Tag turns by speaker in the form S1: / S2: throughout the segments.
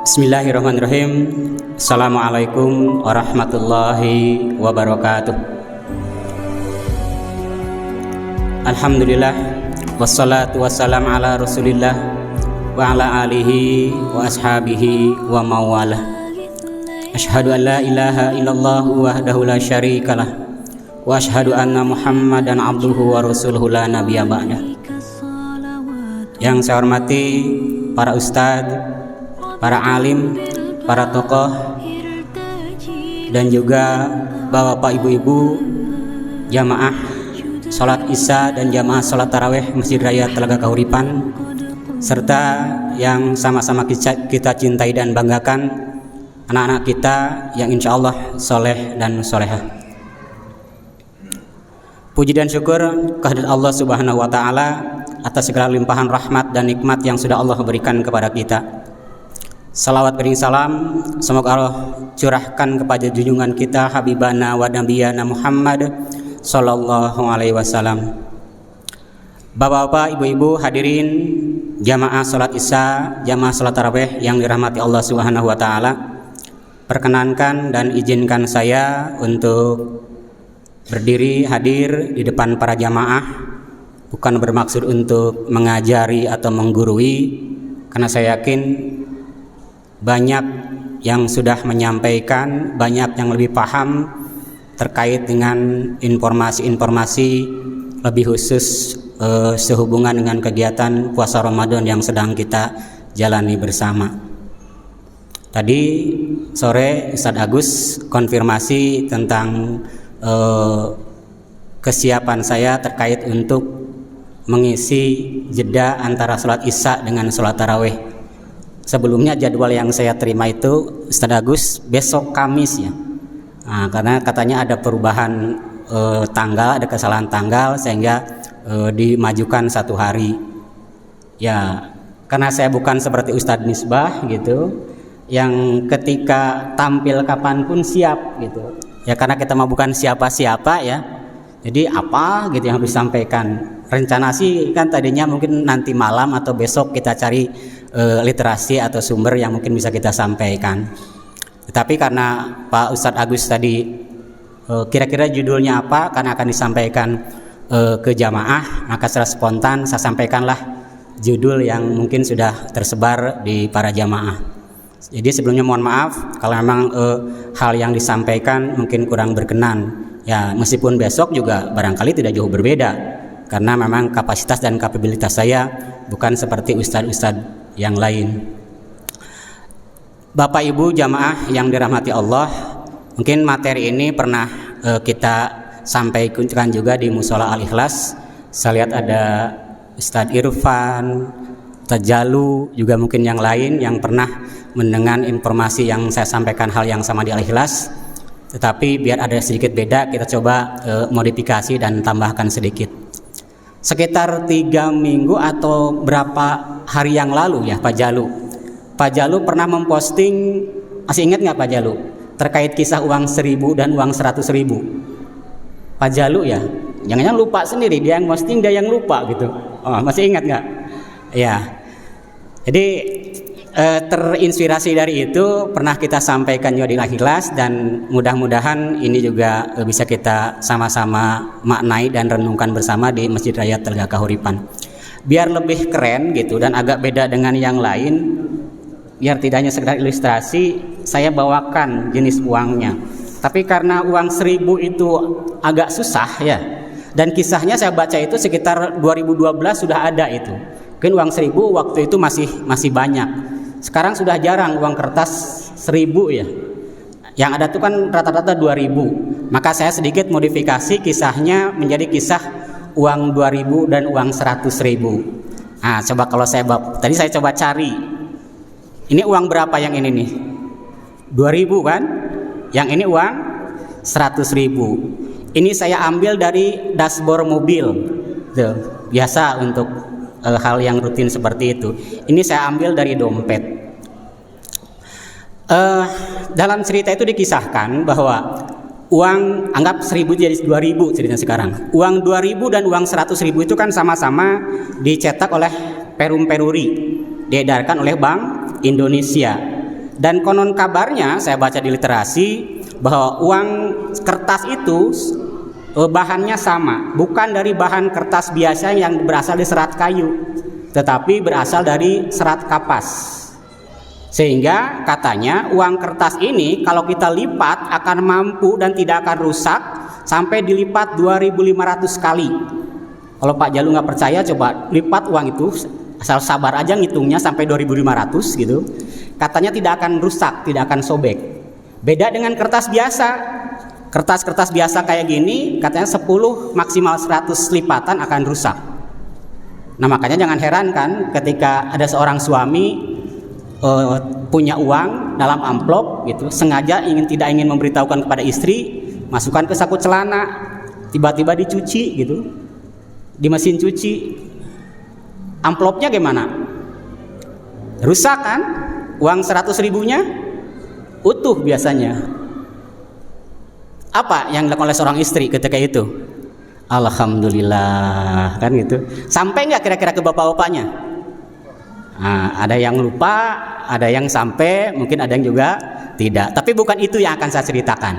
S1: Bismillahirrahmanirrahim. Assalamualaikum warahmatullahi wabarakatuh. Alhamdulillah, wassalatu wassalam ala rasulillah wa ala alihi wa ashabihi wa mawalah. Ashhadu an la ilaha illallah wahdahu la syarikalah wa ashhadu anna muhammadan abduhu wa rasuluhu la nabiyya ba'dah. Yang saya hormati para ustadz, para alim, para tokoh, dan juga bapak ibu-ibu jamaah sholat isya dan jamaah sholat tarawih Masjid Raya Telaga Kahuripan, serta yang sama-sama kita cintai dan banggakan, anak-anak kita yang insya Allah soleh dan solehah. Puji dan syukur kehadirat Allah Subhanahu wa Ta'ala atas segala limpahan rahmat dan nikmat yang sudah Allah berikan kepada kita. Salawat bering salam semoga Allah curahkan kepada junjungan kita Habibana wa Nabiyana Muhammad sallallahu alaihi wasallam. Bapak-bapak, ibu-ibu hadirin jamaah salat isya, jamaah salat tarawih yang dirahmati Allah Subhanahu wa Ta'ala, perkenankan dan izinkan saya untuk berdiri hadir di depan para jamaah, bukan bermaksud untuk mengajari atau menggurui, karena saya yakin banyak yang sudah menyampaikan, banyak yang lebih paham terkait dengan informasi-informasi lebih khusus sehubungan dengan kegiatan puasa Ramadan yang sedang kita jalani bersama. Tadi sore Ustadz Agus konfirmasi tentang kesiapan saya terkait untuk mengisi jeda antara sholat isya dengan sholat tarawih. Sebelumnya jadwal yang saya terima itu Ustadz Agus besok Kamis ya, karena katanya ada perubahan tanggal, ada kesalahan tanggal sehingga dimajukan satu hari. Ya, karena saya bukan seperti Ustadz Misbah gitu, yang ketika tampil kapanpun siap gitu. Ya karena kita mah bukan siapa-siapa ya, jadi apa gitu yang harus disampaikan. Rencana sih kan tadinya mungkin nanti malam atau besok kita cari literasi atau sumber yang mungkin bisa kita sampaikan. Tetapi karena Pak Ustadz Agus tadi kira-kira judulnya apa, karena akan disampaikan ke jamaah, maka secara spontan saya sampaikanlah judul yang mungkin sudah tersebar di para jamaah. Jadi sebelumnya mohon maaf kalau memang hal yang disampaikan mungkin kurang berkenan. Ya meskipun besok juga barangkali tidak jauh berbeda, karena memang kapasitas dan kapabilitas saya bukan seperti ustadz-ustadz yang lain. Bapak Ibu jamaah yang dirahmati Allah, mungkin materi ini pernah kita sampaikan juga di Musola Al-Ikhlas. Saya lihat ada Ustadz Irfan, Tajalu, juga mungkin yang lain yang pernah mendengar informasi yang saya sampaikan hal yang sama di Al-Ikhlas. Tetapi biar ada sedikit beda, kita coba modifikasi dan tambahkan sedikit. Sekitar 3 minggu atau berapa hari yang lalu ya Pak Jalu pernah memposting, masih ingat nggak Pak Jalu, terkait kisah uang 1.000 dan uang 100.000. Pak Jalu ya, jangan-jangan lupa sendiri, dia yang posting dia yang lupa gitu. Masih ingat nggak? Ya, jadi terinspirasi dari itu pernah kita sampaikan juga di Al-Ikhlas, dan mudah-mudahan ini juga bisa kita sama-sama maknai dan renungkan bersama di Masjid Raya Telaga Kahuripan. Biar lebih keren gitu dan agak beda dengan yang lain, biar tidak hanya sekedar ilustrasi, saya bawakan jenis uangnya. Tapi karena uang 1.000 itu agak susah ya, dan kisahnya saya baca itu sekitar 2012 sudah ada itu. Mungkin uang 1.000 waktu itu masih banyak. Sekarang sudah jarang uang kertas 1.000 ya. Yang ada tuh kan rata-rata 2.000. Maka saya sedikit modifikasi kisahnya menjadi kisah uang 2.000 dan uang 100.000. Nah, coba kalau tadi saya coba cari. Ini uang berapa yang ini nih? 2.000 kan? Yang ini uang 100.000. Ini saya ambil dari dashboard mobil. Tuh, biasa untuk hal yang rutin seperti itu. Ini saya ambil dari dompet. Dalam cerita itu dikisahkan bahwa uang anggap 1.000 jadi 2.000 ceritanya sekarang. Uang 2.000 dan uang 100.000 itu kan sama-sama dicetak oleh Perum Peruri, diedarkan oleh Bank Indonesia. Dan konon kabarnya saya baca di literasi bahwa uang kertas itu bahannya sama, bukan dari bahan kertas biasa yang berasal dari serat kayu, tetapi berasal dari serat kapas. Sehingga katanya uang kertas ini kalau kita lipat akan mampu dan tidak akan rusak sampai dilipat 2.500 kali. Kalau Pak Jalu nggak percaya, coba lipat uang itu, asal sabar aja ngitungnya sampai 2.500 gitu. Katanya tidak akan rusak, tidak akan sobek. Beda dengan kertas biasa. Kertas-kertas biasa kayak gini katanya 10 maksimal 100 lipatan akan rusak. Nah makanya jangan heran kan ketika ada seorang suami punya uang dalam amplop gitu, sengaja tidak ingin memberitahukan kepada istri, masukkan ke saku celana, tiba-tiba dicuci gitu, di mesin cuci. Amplopnya gimana? Rusak kan? Uang 100 ribunya utuh biasanya. Apa yang dilakukan oleh seorang istri ketika itu? Alhamdulillah kan gitu. Sampai nggak kira-kira ke bapak-bapaknya? Nah, ada yang lupa, ada yang sampai, mungkin ada yang juga tidak. Tapi bukan itu yang akan saya ceritakan.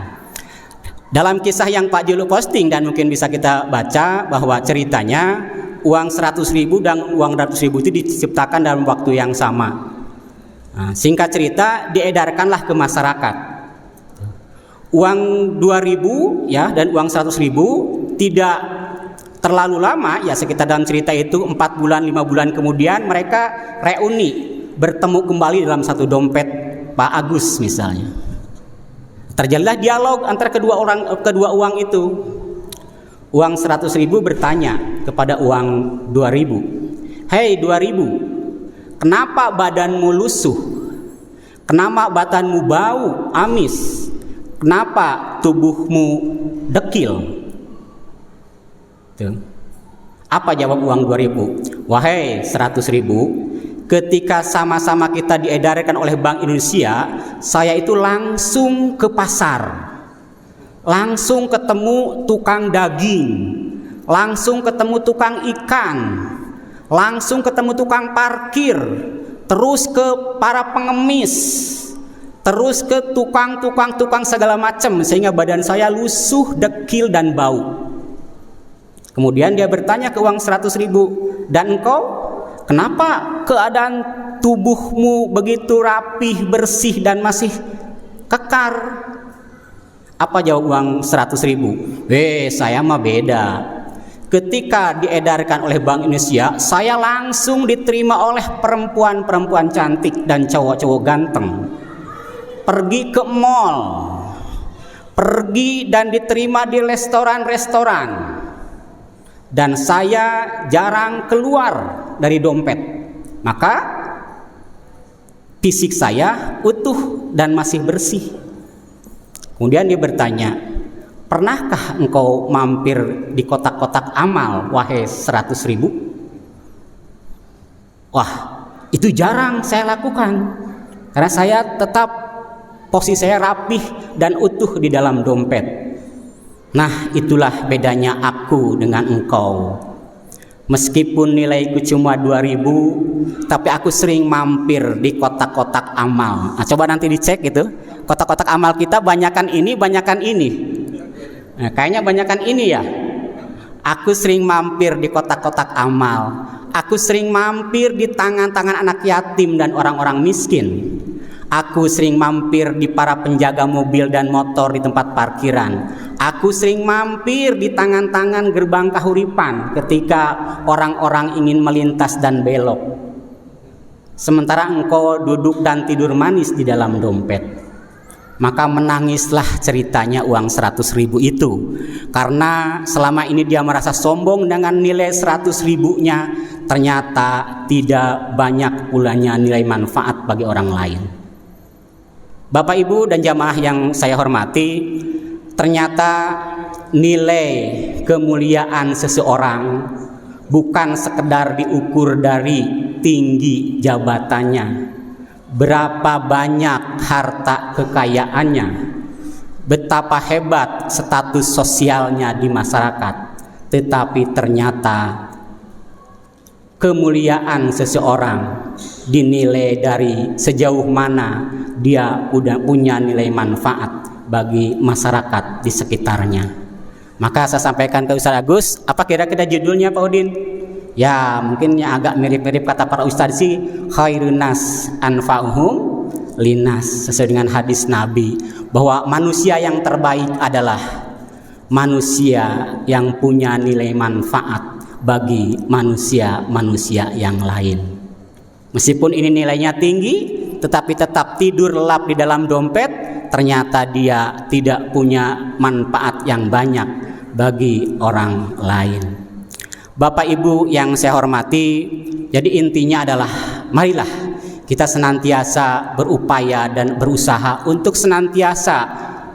S1: Dalam kisah yang Pak Julu posting dan mungkin bisa kita baca bahwa ceritanya uang 100 ribu dan uang 100 ribu itu diciptakan dalam waktu yang sama. Nah, singkat cerita diedarkanlah ke masyarakat. Uang 2.000 ya dan uang 100 ribu tidak terlalu lama ya, sekitar dalam cerita itu 4 bulan 5 bulan kemudian mereka reuni, bertemu kembali dalam satu dompet Pak Agus misalnya. Terjadilah dialog antara kedua uang itu. Uang 100 ribu bertanya kepada uang 2.000, "Hei 2.000, kenapa badanmu lusuh? Kenapa badanmu bau, amis? Kenapa tubuhmu dekil?" Tuh. Apa jawab uang 2.000? "Wahai 100 ribu, ketika sama-sama kita diedarkan oleh Bank Indonesia, saya itu langsung ke pasar, langsung ketemu tukang daging, langsung ketemu tukang ikan, langsung ketemu tukang parkir, terus ke para pengemis, terus ke tukang segala macam, sehingga badan saya lusuh, dekil dan bau." Kemudian dia bertanya ke uang 100 ribu, "Dan engkau? Kenapa keadaan tubuhmu begitu rapih, bersih dan masih kekar?" Apa jawab uang 100 ribu? Saya mah beda. Ketika diedarkan oleh Bank Indonesia, saya langsung diterima oleh perempuan-perempuan cantik dan cowok-cowok ganteng. Pergi ke mall, pergi dan diterima di restoran-restoran. Dan saya jarang keluar dari dompet. Maka fisik saya utuh dan masih bersih. Kemudian dia bertanya, "Pernahkah engkau mampir di kotak-kotak amal, wahai 100 ribu?" Wah, itu jarang saya lakukan. Karena saya tetap posisi saya rapih dan utuh di dalam dompet. Nah, itulah bedanya aku dengan engkau. Meskipun nilaiku cuma 2.000, tapi aku sering mampir di kotak-kotak amal. Nah, coba nanti dicek itu, kotak-kotak amal kita banyakan ini, banyakan ini. Nah, kayaknya banyakan ini ya. Aku sering mampir di kotak-kotak amal. Aku sering mampir di tangan-tangan anak yatim dan orang-orang miskin. Aku sering mampir di para penjaga mobil dan motor di tempat parkiran. Aku sering mampir di tangan-tangan gerbang kahuripan ketika orang-orang ingin melintas dan belok. Sementara engkau duduk dan tidur manis di dalam dompet. Maka menangislah ceritanya uang 100 ribu itu. Karena selama ini dia merasa sombong dengan nilai 100 ribunya. Ternyata tidak banyak pulanya nilai manfaat bagi orang lain. Bapak Ibu dan jamaah yang saya hormati, ternyata nilai kemuliaan seseorang bukan sekedar diukur dari tinggi jabatannya, berapa banyak harta kekayaannya, betapa hebat status sosialnya di masyarakat, tetapi ternyata kemuliaan seseorang dinilai dari sejauh mana dia udah punya nilai manfaat bagi masyarakat di sekitarnya. Maka saya sampaikan ke Ustaz Agus, apa kira-kira judulnya Pak Udin? Ya mungkin yang agak mirip-mirip kata para ustadz sih, khairun nas anfa'uhum linas, sesuai dengan hadis Nabi bahwa manusia yang terbaik adalah manusia yang punya nilai manfaat bagi manusia-manusia yang lain. Meskipun ini nilainya tinggi, tetapi tetap tidur lelap di dalam dompet, ternyata dia tidak punya manfaat yang banyak bagi orang lain. Bapak Ibu yang saya hormati, jadi intinya adalah marilah kita senantiasa berupaya dan berusaha untuk senantiasa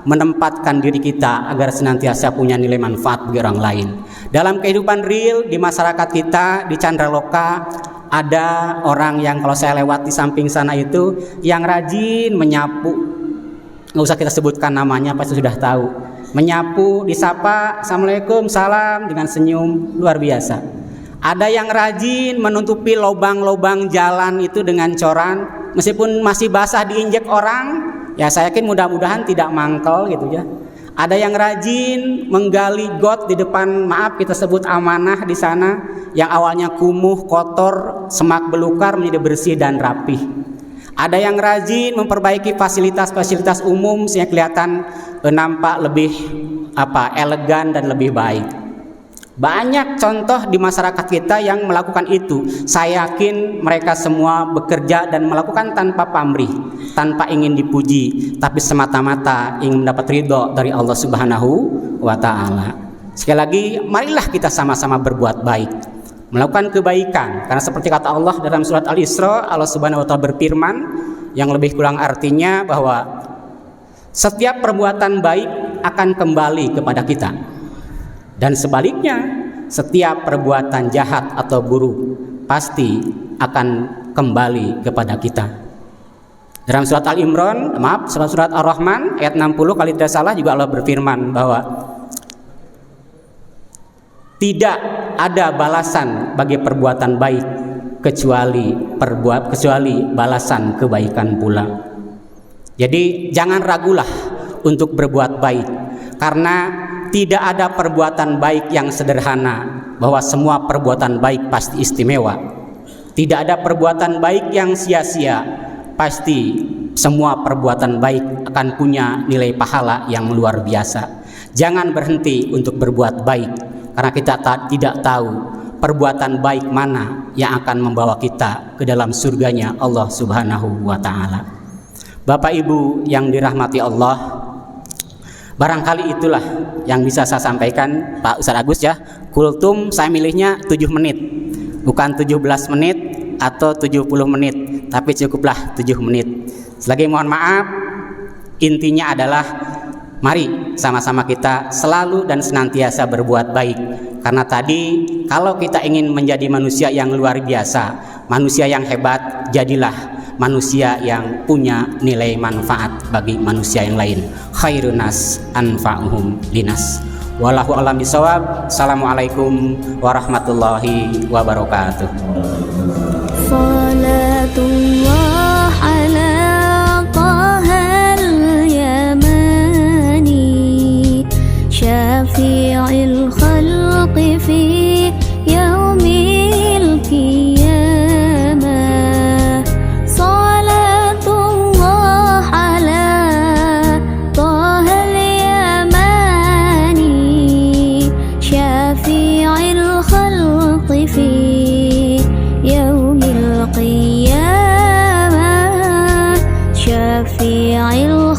S1: menempatkan diri kita agar senantiasa punya nilai manfaat bagi orang lain. Dalam kehidupan real di masyarakat kita di Candraloka, ada orang yang kalau saya lewat di samping sana itu yang rajin menyapu, nggak usah kita sebutkan namanya, pasti sudah tahu. Menyapu, disapa, assalamualaikum, salam dengan senyum luar biasa. Ada yang rajin menutupi lubang-lubang jalan itu dengan coran, meskipun masih basah diinjek orang, ya saya yakin mudah-mudahan tidak mangkel gitu ya. Ada yang rajin menggali got di depan, maaf kita sebut amanah di sana, yang awalnya kumuh, kotor, semak belukar menjadi bersih dan rapih. Ada yang rajin memperbaiki fasilitas-fasilitas umum sehingga kelihatan nampak lebih elegan dan lebih baik. Banyak contoh di masyarakat kita yang melakukan itu. Saya yakin mereka semua bekerja dan melakukan tanpa pamrih, tanpa ingin dipuji, tapi semata-mata ingin mendapat ridho dari Allah Subhanahu wa Ta'ala. Sekali lagi, marilah kita sama-sama berbuat baik, melakukan kebaikan, karena seperti kata Allah dalam surat Al-Isra, Allah Subhanahu wa Ta'ala berfirman yang lebih kurang artinya bahwa setiap perbuatan baik akan kembali kepada kita. Dan sebaliknya, setiap perbuatan jahat atau buruk pasti akan kembali kepada kita. Dalam surat Al-Imran, surat Ar-Rahman ayat 60 kalau tidak salah juga Allah berfirman bahwa tidak ada balasan bagi perbuatan baik kecuali balasan kebaikan pula. Jadi jangan ragulah untuk berbuat baik, karena tidak ada perbuatan baik yang sederhana, bahwa semua perbuatan baik pasti istimewa. Tidak ada perbuatan baik yang sia-sia, pasti semua perbuatan baik akan punya nilai pahala yang luar biasa. Jangan berhenti untuk berbuat baik, karena kita tidak tahu perbuatan baik mana yang akan membawa kita ke dalam surganya Allah Subhanahu wa Ta'ala. Bapak Ibu yang dirahmati Allah, barangkali itulah yang bisa saya sampaikan Pak Ustaz Agus ya. Kultum saya milihnya 7 menit, bukan 17 menit atau 70 menit, tapi cukuplah 7 menit. Selagi mohon maaf, intinya adalah mari sama-sama kita selalu dan senantiasa berbuat baik. Karena tadi kalau kita ingin menjadi manusia yang luar biasa, manusia yang hebat, jadilah manusia yang punya nilai manfaat bagi manusia yang lain. Khairun nas anfa'uhum linas. Wallahu a'lam bishawab. Assalamualaikum warahmatullahi wabarakatuh. Salatullah ala tahal yamani syafi'il khalqi fi yaumil qiyamah. Salatullah ala tahal yamani syafi'il khalqi fi yaumil qiyamah syafi'il